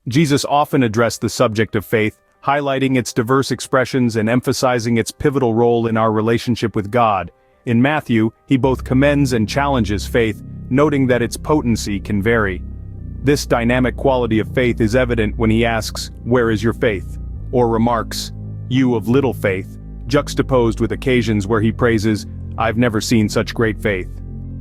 Jesus often addressed the subject of faith, highlighting its diverse expressions and emphasizing its pivotal role in our relationship with God. In Matthew, he both commends and challenges faith, noting that its potency can vary. This dynamic quality of faith is evident when he asks, "Where is your faith?" or remarks, "You of little faith," juxtaposed with occasions where he praises, "I've never seen such great faith."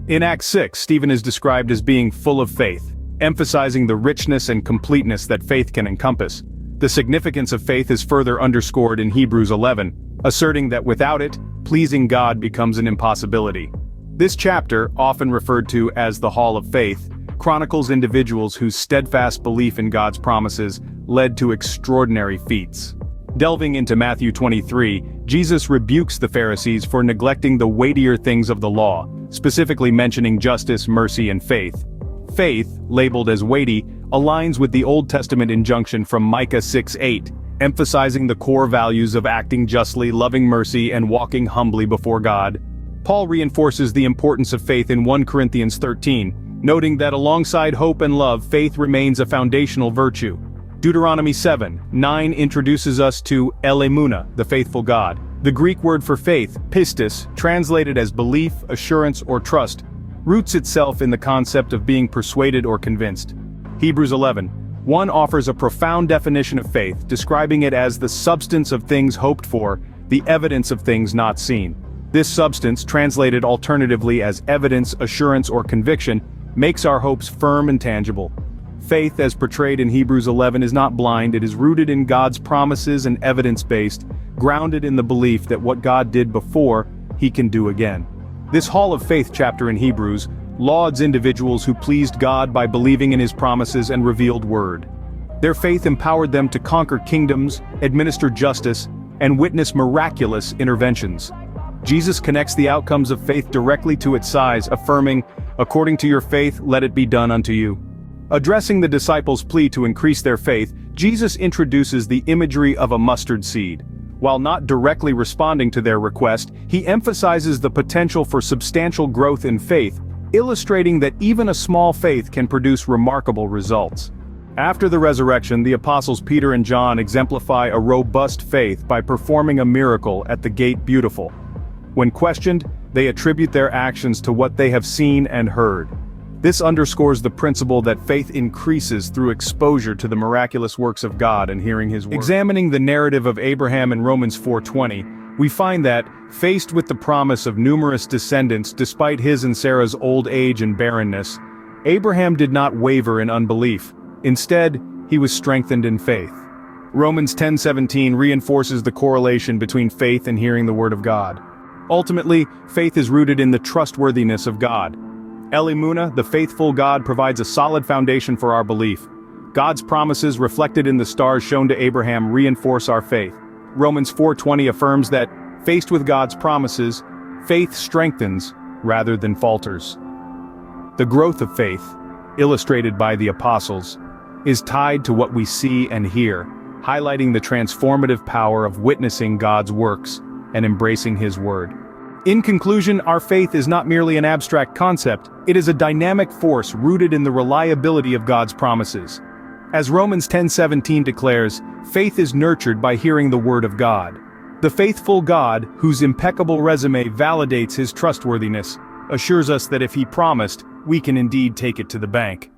In Acts 6, Stephen is described as being full of faith, emphasizing the richness and completeness that faith can encompass. The significance of faith is further underscored in Hebrews 11, asserting that without it, pleasing God becomes an impossibility. This chapter, often referred to as the Hall of Faith, chronicles individuals whose steadfast belief in God's promises led to extraordinary feats. Delving into Matthew 23, Jesus rebukes the Pharisees for neglecting the weightier things of the law, specifically mentioning justice, mercy, and faith. Faith, labeled as weighty, aligns with the Old Testament injunction from Micah 6:8, emphasizing the core values of acting justly, loving mercy, and walking humbly before God. Paul reinforces the importance of faith in 1 Corinthians 13, noting that alongside hope and love, faith remains a foundational virtue. Deuteronomy 7:9 introduces us to El Emunah, the faithful God. The Greek word for faith, pistis, translated as belief, assurance, or trust, roots itself in the concept of being persuaded or convinced. Hebrews 11:1 offers a profound definition of faith, describing it as the substance of things hoped for, the evidence of things not seen. This substance, translated alternatively as evidence, assurance, or conviction, makes our hopes firm and tangible. Faith, as portrayed in Hebrews 11, is not blind. It is rooted in God's promises and evidence-based, grounded in the belief that what God did before, He can do again. This Hall of Faith chapter in Hebrews lauds individuals who pleased God by believing in His promises and revealed word. Their faith empowered them to conquer kingdoms, administer justice, and witness miraculous interventions. Jesus connects the outcomes of faith directly to its size, affirming, "According to your faith, let it be done unto you." Addressing the disciples' plea to increase their faith, Jesus introduces the imagery of a mustard seed. While not directly responding to their request, he emphasizes the potential for substantial growth in faith, illustrating that even a small faith can produce remarkable results. After the resurrection, the apostles Peter and John exemplify a robust faith by performing a miracle at the Gate Beautiful. When questioned, they attribute their actions to what they have seen and heard. This underscores the principle that faith increases through exposure to the miraculous works of God and hearing His word. Examining the narrative of Abraham in Romans 4:20, we find that, faced with the promise of numerous descendants despite his and Sarah's old age and barrenness, Abraham did not waver in unbelief. Instead, he was strengthened in faith. Romans 10:17 reinforces the correlation between faith and hearing the word of God. Ultimately, faith is rooted in the trustworthiness of God. El Emunah, the faithful God, provides a solid foundation for our belief. God's promises reflected in the stars shown to Abraham reinforce our faith. Romans 4:20 affirms that, faced with God's promises, faith strengthens rather than falters. The growth of faith, illustrated by the apostles, is tied to what we see and hear, highlighting the transformative power of witnessing God's works and embracing His word. In conclusion, our faith is not merely an abstract concept, it is a dynamic force rooted in the reliability of God's promises. As Romans 10:17 declares, faith is nurtured by hearing the word of God. The faithful God, whose impeccable resume validates His trustworthiness, assures us that if He promised, we can indeed take it to the bank.